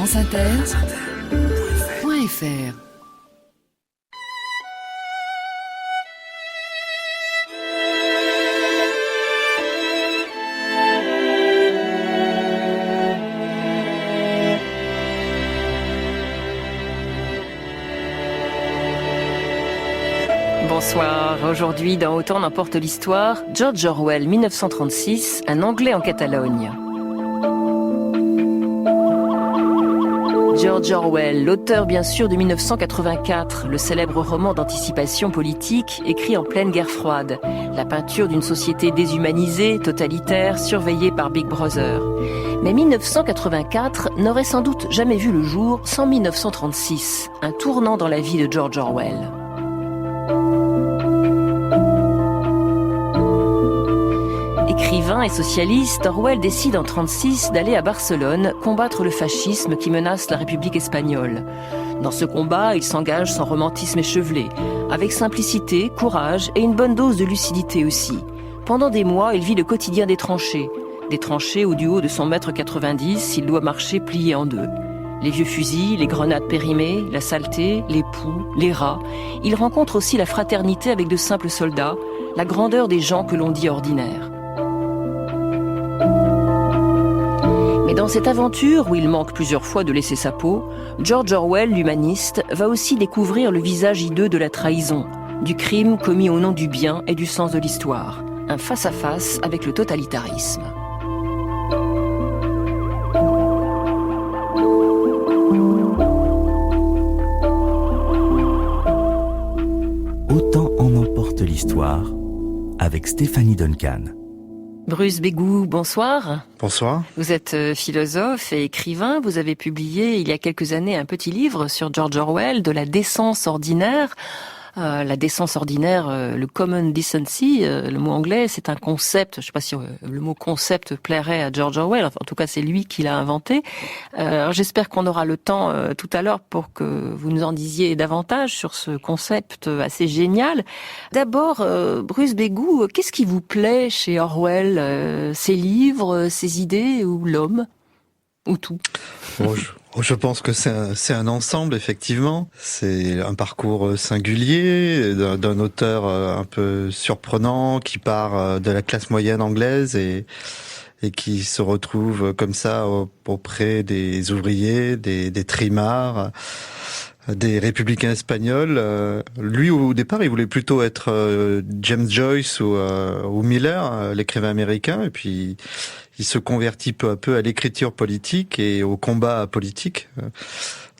franceinter.fr. Bonsoir. Aujourd'hui, dans Autant n'emporte l'histoire, George Orwell, 1936, un Anglais en Catalogne. George Orwell, l'auteur bien sûr de 1984, le célèbre roman d'anticipation politique écrit en pleine guerre froide, la peinture d'une société déshumanisée, totalitaire, surveillée par Big Brother. Mais 1984 n'aurait sans doute jamais vu le jour sans 1936, un tournant dans la vie de George Orwell. Écrivain et socialiste, Orwell décide en 1936 d'aller à Barcelone combattre le fascisme qui menace la République espagnole. Dans ce combat, il s'engage sans romantisme échevelé, avec simplicité, courage et une bonne dose de lucidité aussi. Pendant des mois, il vit le quotidien des tranchées où du haut de son mètre 90, il doit marcher plié en deux. Les vieux fusils, les grenades périmées, la saleté, les poux, les rats. Il rencontre aussi la fraternité avec de simples soldats, la grandeur des gens que l'on dit ordinaires. Mais dans cette aventure, où il manque plusieurs fois de laisser sa peau, George Orwell, l'humaniste, va aussi découvrir le visage hideux de la trahison, du crime commis au nom du bien et du sens de l'histoire. Un face-à-face avec le totalitarisme. Autant en emporte l'histoire avec Stéphanie Duncan. Bruce Bégou, bonsoir. Bonsoir. Vous êtes philosophe et écrivain. Vous avez publié il y a quelques années un petit livre sur George Orwell, de la décence ordinaire. La décence ordinaire, le common decency, le mot anglais, c'est un concept. Je ne sais pas si le mot concept plairait à George Orwell. Enfin, en tout cas, c'est lui qui l'a inventé. Alors, j'espère qu'on aura le temps tout à l'heure pour que vous nous en disiez davantage sur ce concept assez génial. D'abord, Bruce Bégou, qu'est-ce qui vous plaît chez Orwell, ses livres, ses idées ou l'homme ou tout? Je pense que c'est un ensemble, effectivement. C'est un parcours singulier d'un auteur un peu surprenant qui part de la classe moyenne anglaise et qui se retrouve comme ça auprès des ouvriers, des trimards, des républicains espagnols. Lui, au départ, il voulait plutôt être James Joyce ou Miller, l'écrivain américain, et puis il se convertit peu à peu à l'écriture politique et au combat politique.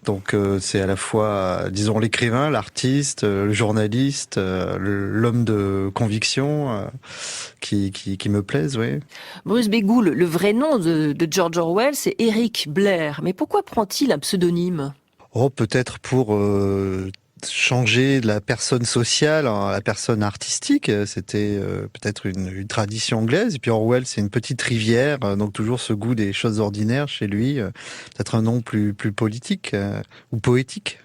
Donc c'est à la fois, disons, l'écrivain, l'artiste, le journaliste, l'homme de conviction qui me plaisent, oui. Bruce Bégou, le vrai nom de George Orwell, c'est Eric Blair. Mais pourquoi prend-il un pseudonyme ? Peut-être pour changer de la personne sociale à la personne artistique. C'était peut-être une tradition anglaise. Et puis Orwell, c'est une petite rivière, donc toujours ce goût des choses ordinaires chez lui. Peut-être un nom plus politique ou poétique.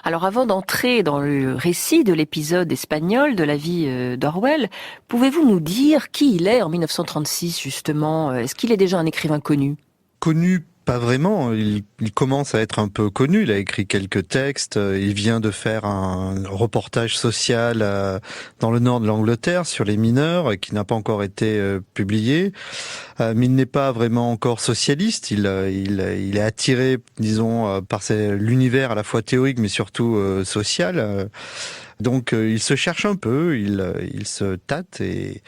Alors avant d'entrer dans le récit de l'épisode espagnol de la vie d'Orwell, pouvez-vous nous dire qui il est en 1936 justement ? Est-ce qu'il est déjà un écrivain connu ? Connu, pas vraiment. Il commence à être un peu connu. Il a écrit quelques textes. Il vient de faire un reportage social dans le nord de l'Angleterre sur les mineurs, qui n'a pas encore été publié. Mais il n'est pas vraiment encore socialiste. Il est attiré, disons, par l'univers à la fois théorique, mais surtout social. Donc il se cherche un peu, il se tâte et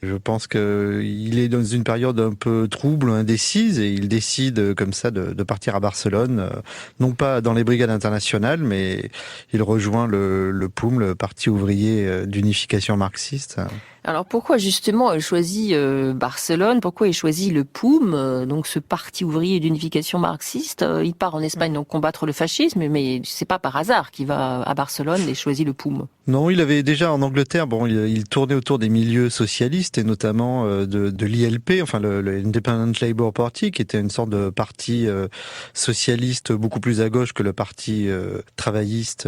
je pense qu'il est dans une période un peu trouble, indécise, et il décide comme ça de partir à Barcelone, non pas dans les brigades internationales, mais il rejoint le POUM, le Parti ouvrier d'unification marxiste. Alors pourquoi justement il choisit Barcelone ? Pourquoi il choisit le POUM, donc ce parti ouvrier d'unification marxiste ? Il part en Espagne donc combattre le fascisme, mais c'est pas par hasard qu'il va à Barcelone et choisit le POUM. Non, il avait déjà en Angleterre, il tournait autour des milieux socialistes. socialistes et notamment de l'ILP, enfin le Independent Labour Party, qui était une sorte de parti socialiste beaucoup plus à gauche que le parti travailliste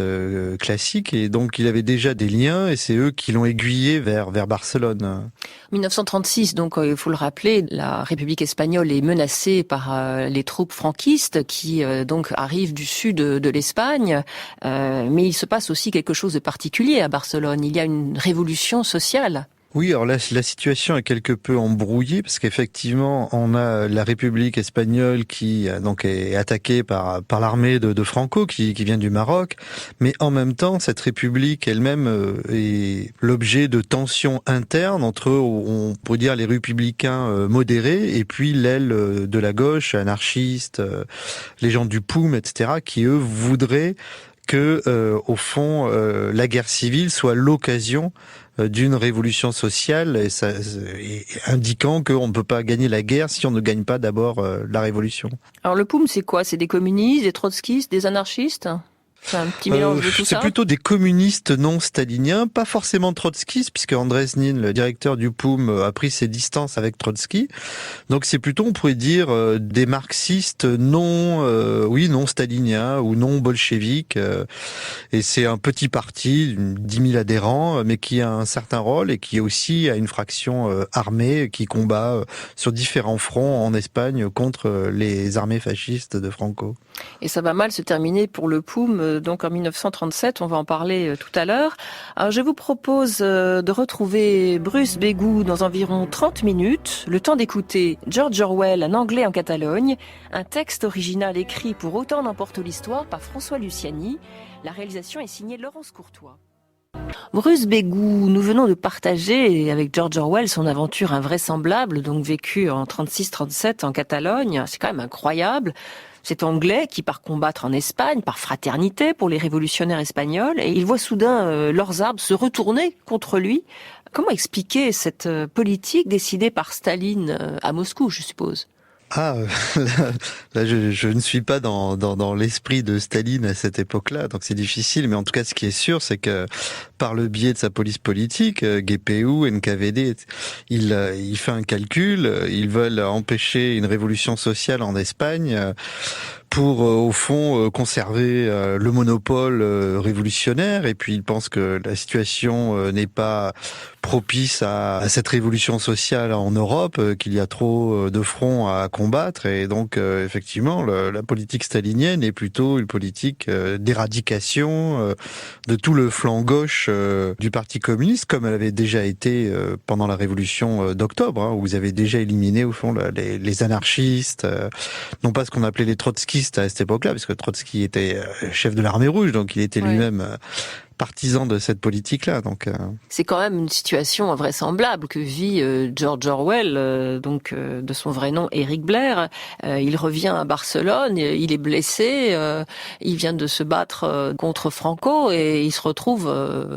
classique. Et donc il avait déjà des liens et c'est eux qui l'ont aiguillé vers Barcelone. 1936, donc il faut le rappeler, la République espagnole est menacée par les troupes franquistes qui donc arrivent du sud de l'Espagne. Mais il se passe aussi quelque chose de particulier à Barcelone. Il y a une révolution sociale. Oui, alors la situation est quelque peu embrouillée parce qu'effectivement, on a la République espagnole qui donc est attaquée par l'armée de Franco qui vient du Maroc, mais en même temps, cette République elle-même est l'objet de tensions internes entre, on pourrait dire, les républicains modérés et puis l'aile de la gauche, anarchistes, les gens du POUM, etc., qui eux voudraient que, au fond, la guerre civile soit l'occasion d'une révolution sociale, et indiquant qu'on ne peut pas gagner la guerre si on ne gagne pas d'abord la révolution. Alors le POUM, c'est quoi? C'est des communistes, des trotskistes, des anarchistes? C'est un petit mélange de tout ça. C'est plutôt des communistes non staliniens, pas forcément trotskistes, puisque Andrés Nin, le directeur du POUM, a pris ses distances avec Trotsky. Donc c'est plutôt, on pourrait dire, des marxistes non staliniens ou non bolcheviques. Et c'est un petit parti, 10 000 adhérents, mais qui a un certain rôle et qui aussi a une fraction armée qui combat sur différents fronts en Espagne contre les armées fascistes de Franco. Et ça va mal se terminer pour le POUM, donc en 1937, on va en parler tout à l'heure. Alors je vous propose de retrouver Bruce Bégou dans environ 30 minutes, le temps d'écouter George Orwell, un Anglais en Catalogne, un texte original écrit pour Autant n'emporte l'histoire par François Luciani. La réalisation est signée Laurence Courtois. Bruce Bégou, nous venons de partager avec George Orwell son aventure invraisemblable, donc vécue en 36-37 en Catalogne. C'est quand même incroyable. Cet Anglais qui part combattre en Espagne par fraternité pour les révolutionnaires espagnols, et il voit soudain leurs armes se retourner contre lui. Comment expliquer cette politique décidée par Staline à Moscou, je suppose ? Là, je ne suis pas dans l'esprit de Staline à cette époque-là, donc c'est difficile. Mais en tout cas, ce qui est sûr, c'est que par le biais de sa police politique, GPU, NKVD, il fait un calcul. Ils veulent empêcher une révolution sociale en Espagne pour, au fond, conserver le monopole révolutionnaire. Et puis, il pense que la situation n'est pas propice à cette révolution sociale en Europe, qu'il y a trop de fronts à combattre. Et donc, effectivement, la politique stalinienne est plutôt une politique d'éradication de tout le flanc gauche du Parti communiste, comme elle avait déjà été pendant la révolution d'octobre, où vous avez déjà éliminé, au fond, les anarchistes, non pas ce qu'on appelait les trotskistes à cette époque-là, parce que Trotsky était chef de l'armée rouge, donc il était lui-même partisan de cette politique-là. Donc, c'est quand même une situation invraisemblable que vit George Orwell, de son vrai nom Eric Blair. Il revient à Barcelone, il est blessé, il vient de se battre contre Franco et il se retrouve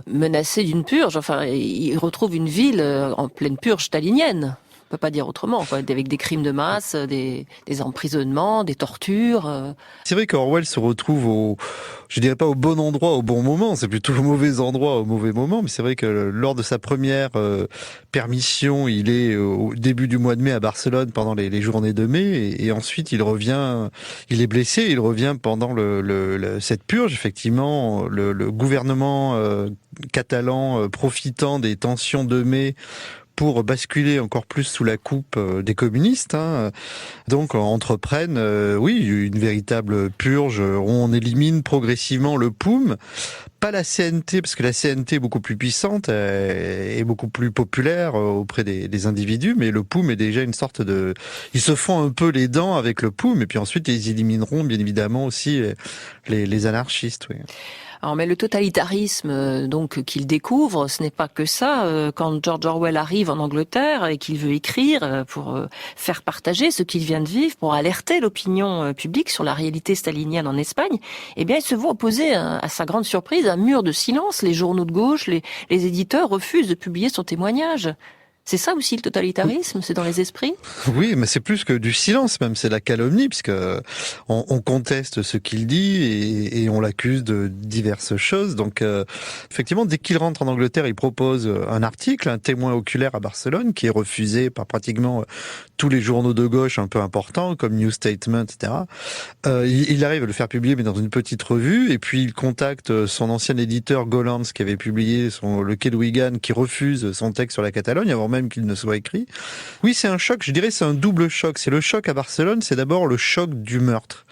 menacé d'une purge. Enfin, il retrouve une ville en pleine purge stalinienne. On peut pas dire autrement, quoi, avec des crimes de masse, des emprisonnements, des tortures. C'est vrai qu'Orwell se retrouve je dirais pas au bon endroit au bon moment, c'est plutôt au mauvais endroit au mauvais moment, mais c'est vrai que lors de sa première permission, il est au début du mois de mai à Barcelone pendant les journées de mai, et ensuite il revient, il est blessé, il revient pendant cette purge, effectivement, le gouvernement catalan profitant des tensions de mai pour basculer encore plus sous la coupe des communistes, donc entreprennent, une véritable purge. On élimine progressivement le POUM, pas la CNT, parce que la CNT est beaucoup plus puissante et beaucoup plus populaire auprès des individus, mais le POUM est déjà une sorte de... Ils se font un peu les dents avec le POUM, et puis ensuite ils élimineront bien évidemment aussi les anarchistes. Oui. Alors, mais le totalitarisme qu'il découvre, ce n'est pas que ça. Quand George Orwell arrive en Angleterre et qu'il veut écrire pour faire partager ce qu'il vient de vivre, pour alerter l'opinion publique sur la réalité stalinienne en Espagne, eh bien, il se voit opposer, à sa grande surprise, un mur de silence. Les journaux de gauche, les éditeurs refusent de publier son témoignage. C'est ça aussi le totalitarisme, c'est dans les esprits? Oui, mais c'est plus que du silence même, c'est la calomnie, puisque on conteste ce qu'il dit et on l'accuse de diverses choses. Donc effectivement, dès qu'il rentre en Angleterre, il propose un article, un témoin oculaire à Barcelone, qui est refusé par pratiquement tous les journaux de gauche un peu importants, comme New Statement, etc. Il arrive à le faire publier, mais dans une petite revue, et puis il contacte son ancien éditeur Gollands, qui avait publié le Quai de Wigan, qui refuse son texte sur la Catalogne, avant même qu'il ne soit écrit. Oui, c'est un choc, je dirais c'est un double choc. C'est le choc à Barcelone, c'est d'abord le choc du meurtre.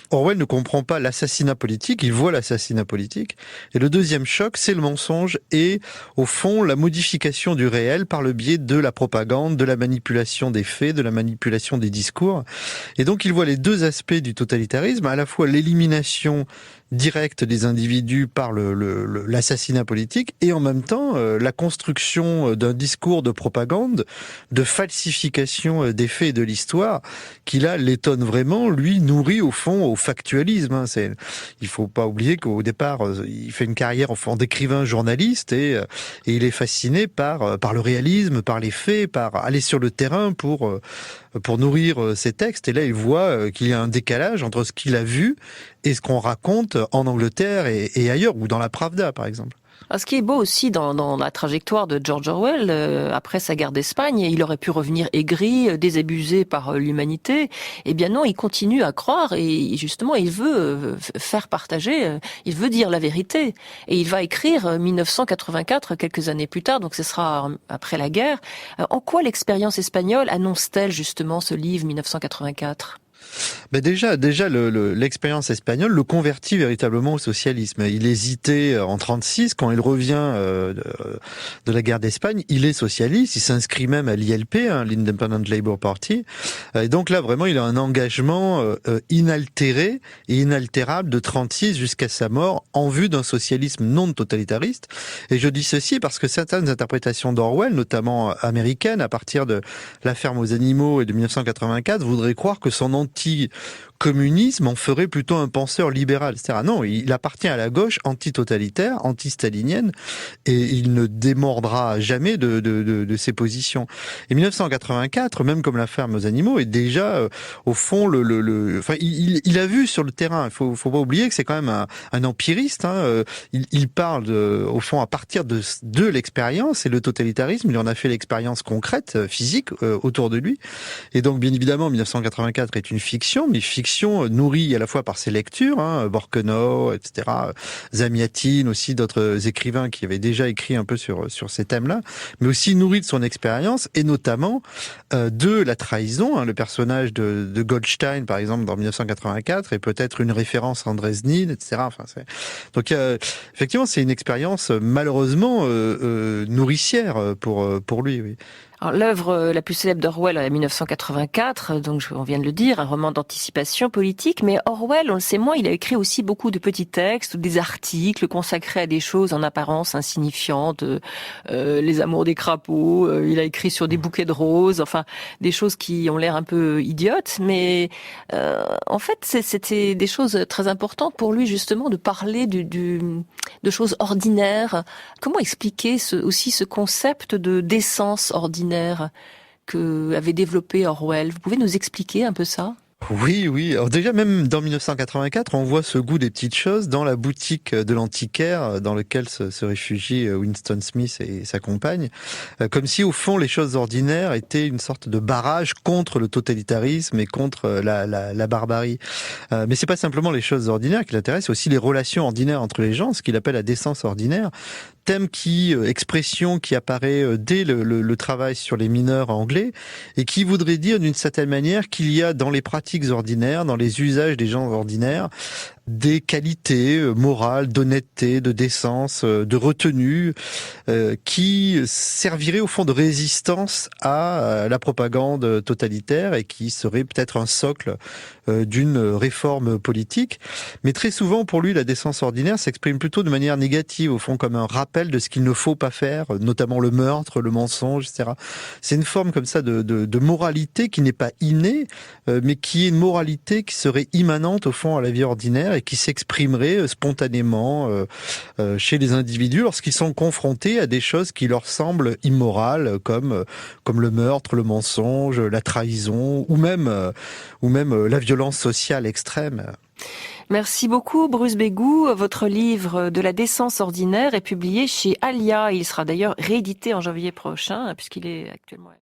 Orwell ne comprend pas l'assassinat politique, il voit l'assassinat politique. Et le deuxième choc, c'est le mensonge et, au fond, la modification du réel par le biais de la propagande, de la manipulation des faits, de la manipulation des discours. Et donc, il voit les deux aspects du totalitarisme, à la fois l'élimination directe des individus par l'assassinat politique et en même temps la construction d'un discours de propagande, de falsification des faits et de l'histoire qui là l'étonne vraiment, lui nourrit au fond au factualisme. Il faut pas oublier qu'au départ il fait une carrière d'écrivain journaliste et il est fasciné par le réalisme, par les faits, par aller sur le terrain pour nourrir ses textes. Et là, il voit qu'il y a un décalage entre ce qu'il a vu et ce qu'on raconte en Angleterre et ailleurs, ou dans la Pravda, par exemple. Alors, ce qui est beau aussi dans la trajectoire de George Orwell, après sa guerre d'Espagne, il aurait pu revenir aigri, désabusé par l'humanité. Eh bien non, il continue à croire et justement, il veut faire partager, il veut dire la vérité. Et il va écrire 1984, quelques années plus tard, donc ce sera après la guerre. En quoi l'expérience espagnole annonce-t-elle justement ce livre 1984 ? Ben déjà, l'expérience espagnole le convertit véritablement au socialisme. Il hésitait en 36 quand il revient de la guerre d'Espagne. Il est socialiste, il s'inscrit même à l'ILP, l'Independent Labour Party. Et donc là, vraiment, il a un engagement inaltéré et inaltérable de 36 jusqu'à sa mort en vue d'un socialisme non totalitariste. Et je dis ceci parce que certaines interprétations d'Orwell, notamment américaines, à partir de La ferme aux animaux et de 1984, voudraient croire que son anti-communisme en ferait plutôt un penseur libéral. C'est-à-dire, non, il appartient à la gauche anti-totalitaire, anti-stalinienne, et il ne démordra jamais de ses positions. Et 1984, même comme La ferme aux animaux, est déjà, au fond, il a vu sur le terrain. Il faut pas oublier que c'est quand même un empiriste. Il parle, au fond, à partir de l'expérience, et le totalitarisme, il en a fait l'expérience concrète, physique, autour de lui. Et donc, bien évidemment, 1984 est une fiction, mais fiction nourrie à la fois par ses lectures, Borkenau, etc., Zamiatin, aussi d'autres écrivains qui avaient déjà écrit un peu sur ces thèmes-là, mais aussi nourrie de son expérience et notamment de la trahison. Le personnage de Goldstein, par exemple, dans 1984, est peut-être une référence à Andrés Nin, etc. Donc effectivement, c'est une expérience malheureusement nourricière pour lui. Oui. Alors, l'œuvre la plus célèbre d'Orwell est 1984, donc on vient de le dire, un roman d'anticipation politique, mais Orwell, on le sait moins, il a écrit aussi beaucoup de petits textes ou des articles consacrés à des choses en apparence insignifiantes, les amours des crapauds, il a écrit sur des bouquets de roses, enfin des choses qui ont l'air un peu idiotes, mais en fait c'était des choses très importantes pour lui justement de parler de choses ordinaires. Comment expliquer aussi ce concept de décence ordinaire que avait développé Orwell? Vous pouvez nous expliquer un peu ça? Oui. Alors déjà, même dans 1984, on voit ce goût des petites choses dans la boutique de l'antiquaire dans lequel se réfugie Winston Smith et sa compagne. Comme si, au fond, les choses ordinaires étaient une sorte de barrage contre le totalitarisme et contre la barbarie. Mais c'est pas simplement les choses ordinaires qui l'intéressent, c'est aussi les relations ordinaires entre les gens, ce qu'il appelle la décence ordinaire. Expression qui apparaît dès le travail sur les mineurs anglais et qui voudrait dire d'une certaine manière qu'il y a dans les pratiques ordinaires, dans les usages des gens ordinaires, des qualités morales, d'honnêteté, de décence, de retenue, qui serviraient au fond de résistance à la propagande totalitaire et qui seraient peut-être un socle d'une réforme politique. Mais très souvent, pour lui, la décence ordinaire s'exprime plutôt de manière négative, au fond, comme un rappel de ce qu'il ne faut pas faire, notamment le meurtre, le mensonge, etc. C'est une forme comme ça de moralité qui n'est pas innée, mais qui est une moralité qui serait immanente, au fond, à la vie ordinaire et qui s'exprimeraient spontanément chez les individus lorsqu'ils sont confrontés à des choses qui leur semblent immorales, comme le meurtre, le mensonge, la trahison, ou même la violence sociale extrême. Merci beaucoup Bruce Bégou. Votre livre de la décence ordinaire est publié chez Alia. Il sera d'ailleurs réédité en janvier prochain puisqu'il est actuellement...